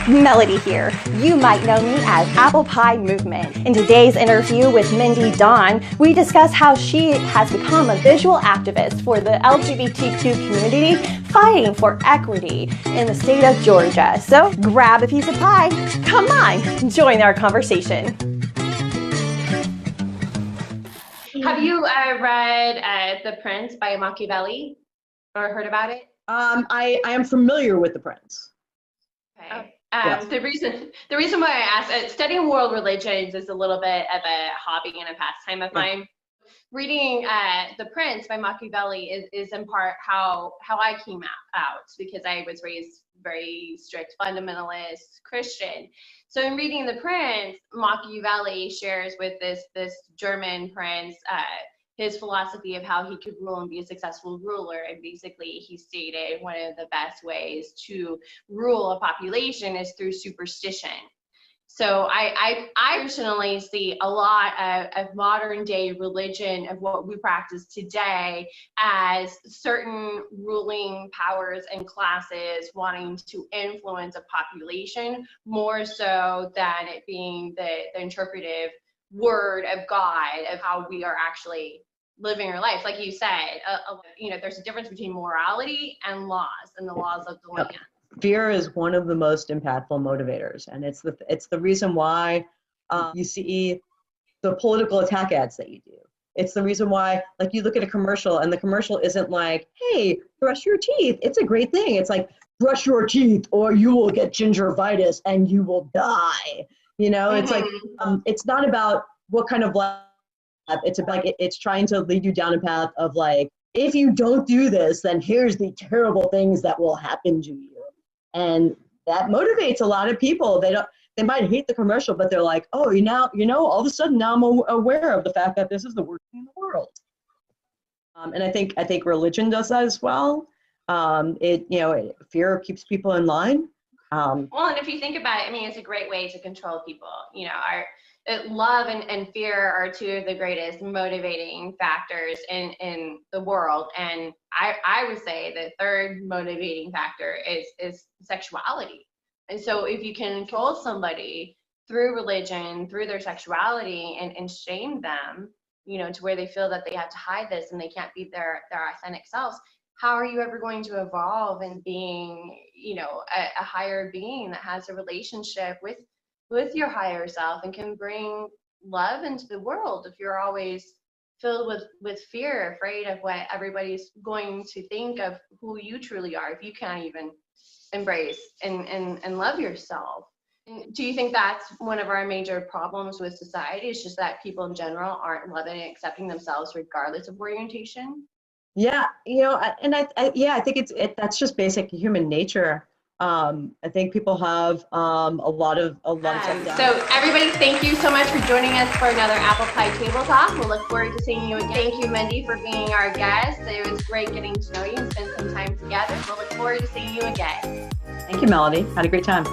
Melody here. You might know me as ApplePie Movement. In today's interview with Mindy Dawn, we discuss how she has become a visual activist for the LGBTQ community, fighting for equity in the state of Georgia. So grab a piece of pie. Come on, join our conversation. Have you read The Prince by Machiavelli or heard about it? I am familiar with The Prince. Okay. Yes. The reason why I asked, studying world religions is a little bit of a hobby and a pastime of mine. Reading The Prince by Machiavelli is in part how I came out because I was raised very strict fundamentalist Christian. So in reading The Prince, Machiavelli shares with this German prince his philosophy of how he could rule and be a successful ruler. And basically he stated one of the best ways to rule a population is through superstition. So I personally see a lot of modern day religion of what we practice today as certain ruling powers and classes wanting to influence a population more so than it being the interpretive word of God of how we are actually living our life. Like you said, there's a difference between morality and laws and the laws of the land. Fear is one of the most impactful motivators, and it's the reason why you see the political attack ads that you do. It's the reason why, like, you look at a commercial and the commercial isn't like, hey, brush your teeth, it's a great thing. It's like, brush your teeth or you will get gingivitis and you will die. It's like, it's not about what kind of life. It's about, it's trying to lead you down a path of like, if you don't do this, then here's the terrible things that will happen to you. And that motivates a lot of people. They might hate the commercial, but they're like, oh, all of a sudden now I'm aware of the fact that this is the worst thing in the world. And I think religion does that as well. Fear keeps people in line. Well, and if you think about it, I mean, it's a great way to control people. Love and fear are two of the greatest motivating factors in the world. And I would say the third motivating factor is sexuality. And so if you can control somebody through religion, through their sexuality and shame them, to where they feel that they have to hide this and they can't be their authentic selves, how are you ever going to evolve in being, a higher being that has a relationship with your higher self and can bring love into the world if you're always filled with fear, afraid of what everybody's going to think of who you truly are, if you can't even embrace and love yourself? And do you think that's one of our major problems with society? It's just that people in general aren't loving and accepting themselves regardless of orientation? Yeah, I think that's just basic human nature. I think people have a lot of so everybody, thank you so much for joining us for another ApplePie Table Talk. We'll look forward to seeing you again. Thank you, Mindy, for being our guest. It was great getting to know you and spend some time together. We'll look forward to seeing you again. Thank you, Melody. Had a great time.